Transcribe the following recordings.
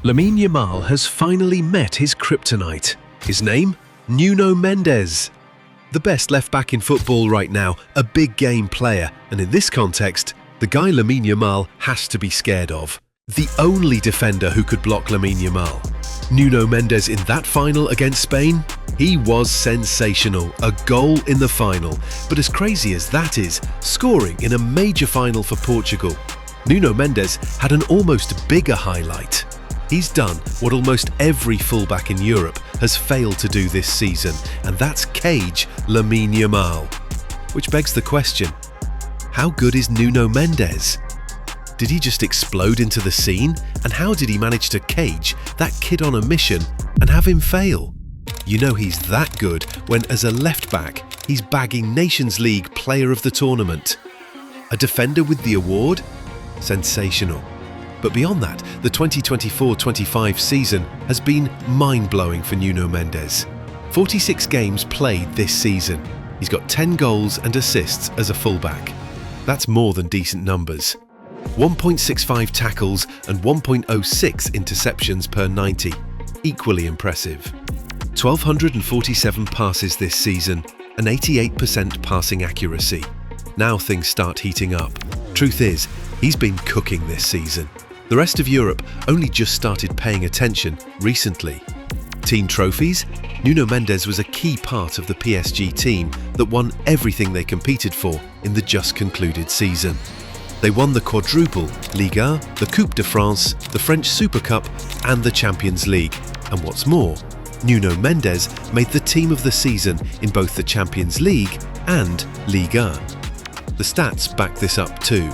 Lamine Yamal has finally met his kryptonite. His name? Nuno Mendes. The best left-back in football right now, a big game player, and in this context, the guy Lamine Yamal has to be scared of. The only defender who could block Lamine Yamal. Nuno Mendes in that final against Spain? He was sensational, a goal in the final. But as crazy as that is, scoring in a major final for Portugal, Nuno Mendes had an almost bigger highlight. He's done what almost every fullback in Europe has failed to do this season, and that's cage Lamine Yamal. Which begs the question, how good is Nuno Mendes? Did he just explode into the scene? And how did he manage to cage that kid on a mission and have him fail? You know he's that good when, as a left-back, he's bagging Nations League Player of the Tournament. A defender with the award? Sensational. But beyond that, the 2024-25 season has been mind-blowing for Nuno Mendes. 46 games played this season. He's got 10 goals and assists as a fullback. That's more than decent numbers. 1.65 tackles and 1.06 interceptions per 90. Equally impressive. 1,247 passes this season, an 88% passing accuracy. Now things start heating up. Truth is, he's been cooking this season. The rest of Europe only just started paying attention recently. Team trophies? Nuno Mendes was a key part of the PSG team that won everything they competed for in the just concluded season. They won the quadruple Liga, the Coupe de France, the French Super Cup and the Champions League. And what's more, Nuno Mendes made the team of the season in both the Champions League and Liga. The stats back this up too.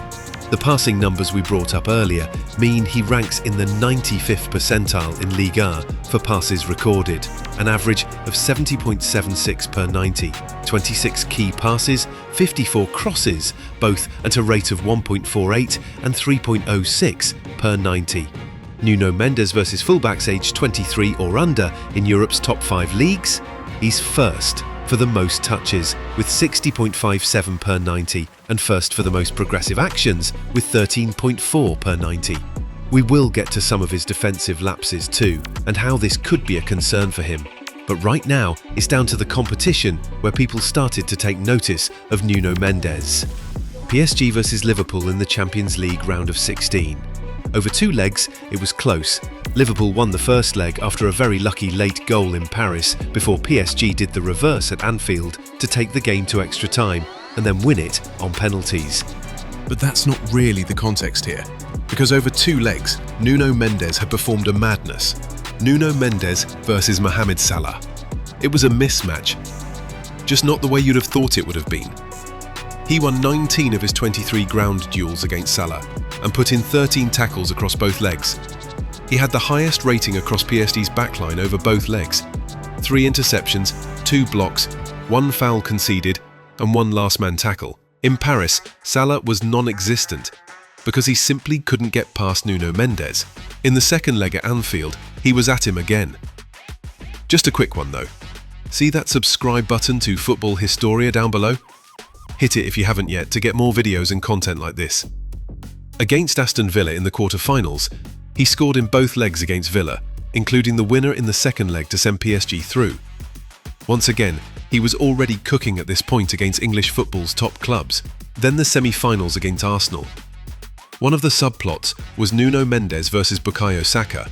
The passing numbers we brought up earlier mean he ranks in the 95th percentile in Liga for passes recorded, an average of 70.76 per 90, 26 key passes, 54 crosses, both at a rate of 1.48 and 3.06 per 90. Nuno Mendes versus fullbacks aged 23 or under in Europe's top 5 leagues? He's first for the most touches with 60.57 per 90 and first for the most progressive actions with 13.4 per 90. We will get to some of his defensive lapses too and how this could be a concern for him. But right now it's down to the competition where people started to take notice of Nuno Mendes. PSG versus Liverpool in the Champions League round of 16. Over 2 legs, it was close. Liverpool won the first leg after a very lucky late goal in Paris before PSG did the reverse at Anfield to take the game to extra time and then win it on penalties. But that's not really the context here, because over 2 legs, Nuno Mendes had performed a madness. Nuno Mendes versus Mohamed Salah. It was a mismatch, just not the way you'd have thought it would have been. He won 19 of his 23 ground duels against Salah and put in 13 tackles across both legs. He had the highest rating across PSG's backline over both legs. 3 interceptions, 2 blocks, 1 foul conceded and 1 last-man tackle. In Paris, Salah was non-existent because he simply couldn't get past Nuno Mendes. In the second leg at Anfield, he was at him again. Just a quick one though. See that subscribe button to Football Historia down below? Hit it if you haven't yet to get more videos and content like this. Against Aston Villa in the quarter-finals, he scored in both legs against Villa, including the winner in the second leg to send PSG through. Once again, he was already cooking at this point against English football's top clubs. Then the semi-finals against Arsenal. One of the subplots was Nuno Mendes versus Bukayo Saka.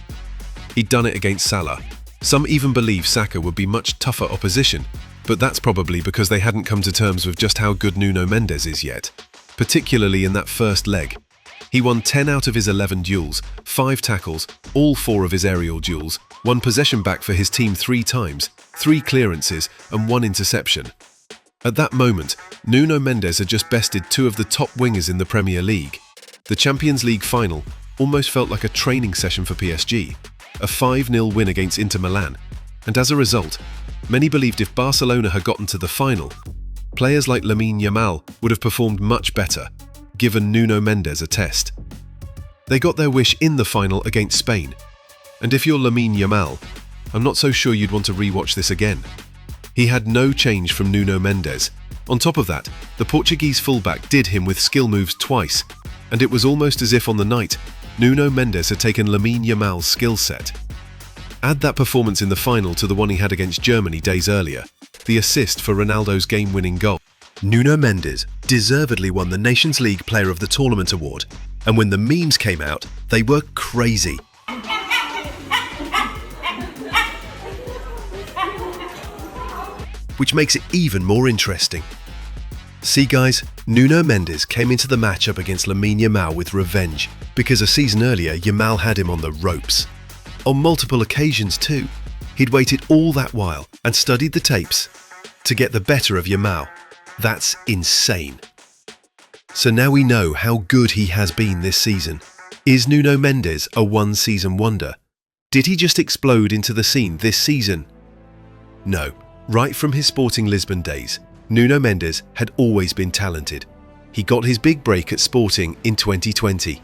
He'd done it against Salah. Some even believe Saka would be much tougher opposition, but that's probably because they hadn't come to terms with just how good Nuno Mendes is yet, particularly in that first leg. He won 10 out of his 11 duels, 5 tackles, all 4 of his aerial duels, 1 possession back for his team 3 times, 3 clearances and 1 interception. At that moment, Nuno Mendes had just bested 2 of the top wingers in the Premier League. The Champions League final almost felt like a training session for PSG, a 5-0 win against Inter Milan, and as a result, many believed if Barcelona had gotten to the final, players like Lamine Yamal would have performed much better, given Nuno Mendes a test. They got their wish in the final against Spain, and if you're Lamine Yamal, I'm not so sure you'd want to re-watch this again. He had no change from Nuno Mendes. On top of that, the Portuguese fullback did him with skill moves twice, and it was almost as if on the night, Nuno Mendes had taken Lamine Yamal's skill set. Add that performance in the final to the one he had against Germany days earlier, the assist for Ronaldo's game-winning goal. Nuno Mendes deservedly won the Nations League Player of the Tournament award, and when the memes came out, they were crazy. Which makes it even more interesting. See guys, Nuno Mendes came into the matchup against Lamine Yamal with revenge, because a season earlier Yamal had him on the ropes. On multiple occasions too. He'd waited all that while and studied the tapes to get the better of Yamal. That's insane. So now we know how good he has been this season. Is Nuno Mendes a one-season wonder? Did he just explode into the scene this season? No. Right from his Sporting Lisbon days, Nuno Mendes had always been talented. He got his big break at Sporting in 2020.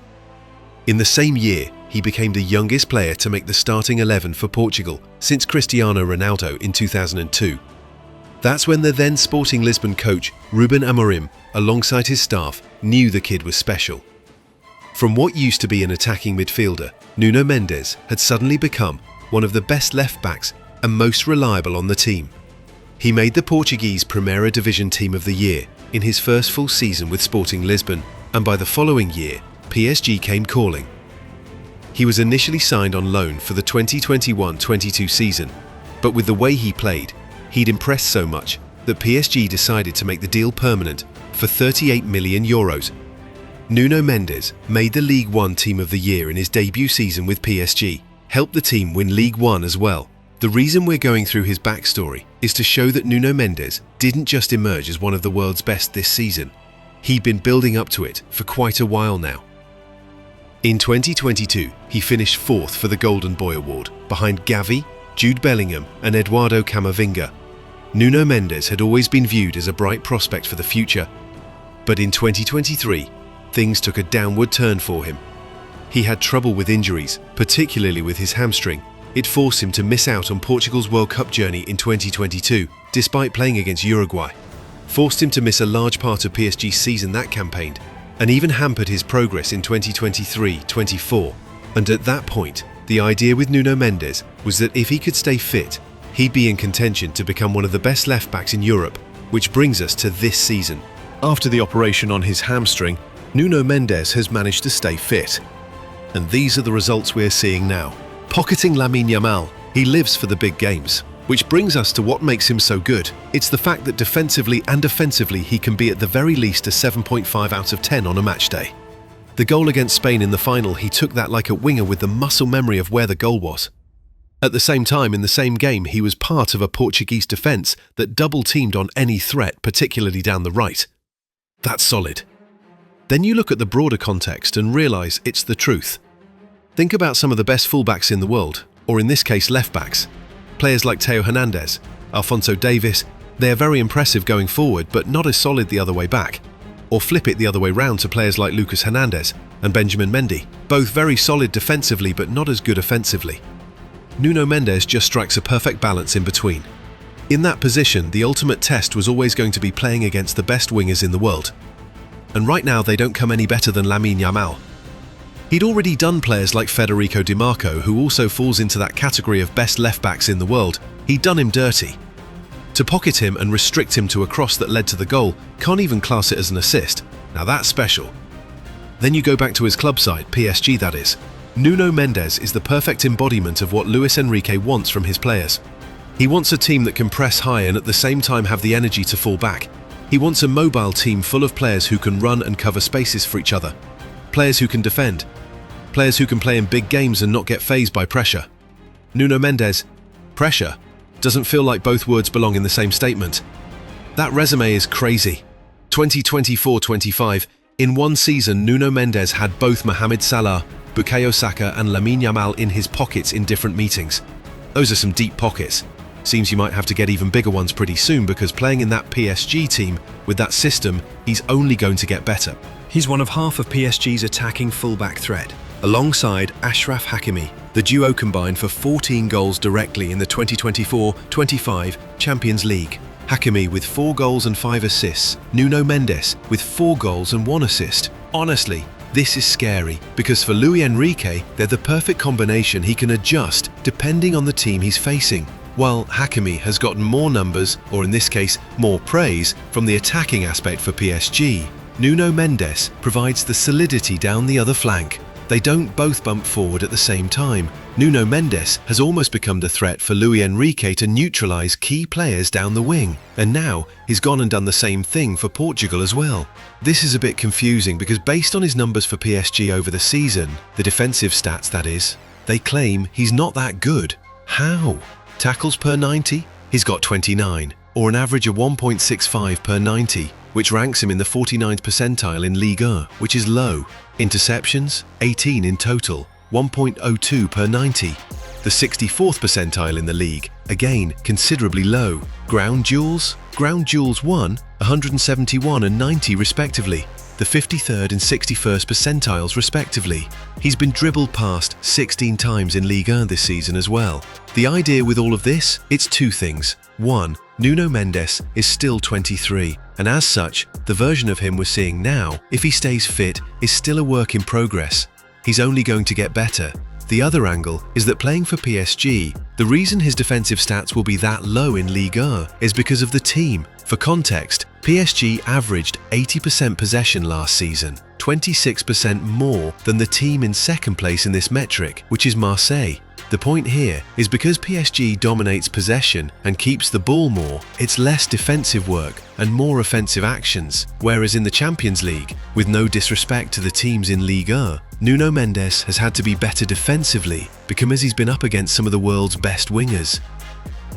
In the same year, he became the youngest player to make the starting 11 for Portugal since Cristiano Ronaldo in 2002. That's when the then Sporting Lisbon coach Ruben Amorim, alongside his staff, knew the kid was special. From what used to be an attacking midfielder, Nuno Mendes had suddenly become one of the best left-backs and most reliable on the team. He made the Portuguese Primeira Division Team of the Year in his first full season with Sporting Lisbon, and by the following year, PSG came calling. He was initially signed on loan for the 2021-22 season, but with the way he played, he'd impressed so much that PSG decided to make the deal permanent for €38 million. Nuno Mendes made the League One Team of the Year in his debut season with PSG, helped the team win League One as well. The reason we're going through his backstory is to show that Nuno Mendes didn't just emerge as one of the world's best this season. He'd been building up to it for quite a while now. In 2022, he finished fourth for the Golden Boy Award, behind Gavi, Jude Bellingham and Eduardo Camavinga. Nuno Mendes had always been viewed as a bright prospect for the future, but in 2023, things took a downward turn for him. He had trouble with injuries, particularly with his hamstring. It forced him to miss out on Portugal's World Cup journey in 2022, despite playing against Uruguay. Forced him to miss a large part of PSG's season that campaigned, and even hampered his progress in 2023-24. And at that point, the idea with Nuno Mendes was that if he could stay fit, he'd be in contention to become one of the best left-backs in Europe, which brings us to this season. After the operation on his hamstring, Nuno Mendes has managed to stay fit. And these are the results we're seeing now. Pocketing Lamine Yamal, he lives for the big games. Which brings us to what makes him so good. It's the fact that defensively and offensively he can be at the very least a 7.5 out of 10 on a match day. The goal against Spain in the final, he took that like a winger with the muscle memory of where the goal was. At the same time, in the same game, he was part of a Portuguese defence that double-teamed on any threat, particularly down the right. That's solid. Then you look at the broader context and realise it's the truth. Think about some of the best fullbacks in the world, or in this case left-backs. Players like Theo Hernandez, Alphonso Davies, they are very impressive going forward but not as solid the other way back. Or flip it the other way round to players like Lucas Hernandez and Benjamin Mendy, both very solid defensively but not as good offensively. Nuno Mendes just strikes a perfect balance in between. In that position, the ultimate test was always going to be playing against the best wingers in the world. And right now they don't come any better than Lamine Yamal. He'd already done players like Federico Di Marco, who also falls into that category of best left-backs in the world. He'd done him dirty. To pocket him and restrict him to a cross that led to the goal, can't even class it as an assist. Now that's special. Then you go back to his club side, PSG that is. Nuno Mendes is the perfect embodiment of what Luis Enrique wants from his players. He wants a team that can press high and at the same time have the energy to fall back. He wants a mobile team full of players who can run and cover spaces for each other. Players who can defend. Players who can play in big games and not get fazed by pressure. Nuno Mendes, pressure, doesn't feel like both words belong in the same statement. That resume is crazy. 2024-25, in one season Nuno Mendes had both Mohamed Salah, Bukayo Saka and Lamine Yamal in his pockets in different meetings. Those are some deep pockets. Seems you might have to get even bigger ones pretty soon because playing in that PSG team with that system, he's only going to get better. He's one of half of PSG's attacking fullback threat. Alongside Achraf Hakimi, the duo combined for 14 goals directly in the 2024-25 Champions League. Hakimi with 4 goals and 5 assists, Nuno Mendes with 4 goals and 1 assist. Honestly, This is scary because for Luis Enrique, they're the perfect combination he can adjust depending on the team he's facing. While Hakimi has gotten more numbers, or in this case, more praise, from the attacking aspect for PSG, Nuno Mendes provides the solidity down the other flank. They don't both bump forward at the same time. Nuno Mendes has almost become the threat for Luis Enrique to neutralise key players down the wing, and now he's gone and done the same thing for Portugal as well. This is a bit confusing because based on his numbers for PSG over the season, the defensive stats that is, they claim he's not that good. How? Tackles per 90? He's got 29, or an average of 1.65 per 90, which ranks him in the 49th percentile in Ligue 1, which is low. Interceptions? 18 in total, 1.02 per 90. The 64th percentile in the league, again considerably low. Ground duels? Ground duels won, 171 and 90 respectively, the 53rd and 61st percentiles respectively. He's been dribbled past 16 times in Ligue 1 this season as well. The idea with all of this? It's two things. One, Nuno Mendes is still 23, and as such, the version of him we're seeing now, if he stays fit, is still a work in progress. He's only going to get better. The other angle is that playing for PSG, the reason his defensive stats will be that low in Ligue 1 is because of the team. For context, PSG averaged 80% possession last season, 26% more than the team in second place in this metric, which is Marseille. The point here is because PSG dominates possession and keeps the ball more, it's less defensive work and more offensive actions, whereas in the Champions League, with no disrespect to the teams in Ligue 1, Nuno Mendes has had to be better defensively because he's been up against some of the world's best wingers.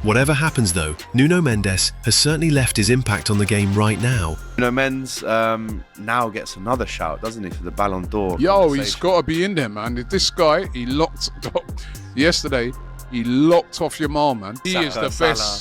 Whatever happens though, Nuno Mendes has certainly left his impact on the game right now. Nuno Mendes now gets another shout, doesn't he, for the Ballon d'Or? Yo, he's got to be in there, man. This guy, he locked yesterday. He locked off Yamal, man. He is the best. Salah.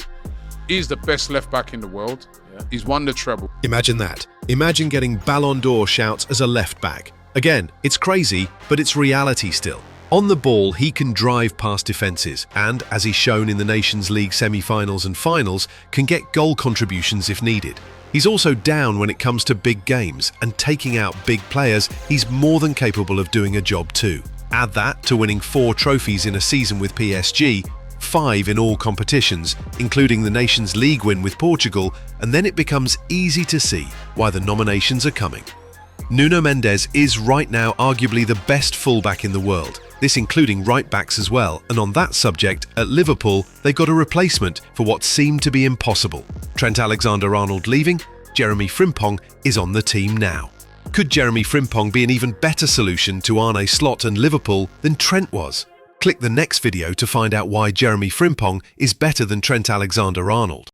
He's the best left back in the world. Yeah. He's won the treble. Imagine that. Imagine getting Ballon d'Or shouts as a left back. Again, it's crazy, but it's reality still. On the ball, he can drive past defences and, as he's shown in the Nations League semi-finals and finals, can get goal contributions if needed. He's also down when it comes to big games, and taking out big players, he's more than capable of doing a job too. Add that to winning 4 trophies in a season with PSG, 5 in all competitions, including the Nations League win with Portugal, and then it becomes easy to see why the nominations are coming. Nuno Mendes is right now arguably the best fullback in the world, this including right backs as well, and on that subject, at Liverpool, they got a replacement for what seemed to be impossible. Trent Alexander-Arnold leaving, Jeremy Frimpong is on the team now. Could Jeremy Frimpong be an even better solution to Arne Slot and Liverpool than Trent was? Click the next video to find out why Jeremy Frimpong is better than Trent Alexander-Arnold.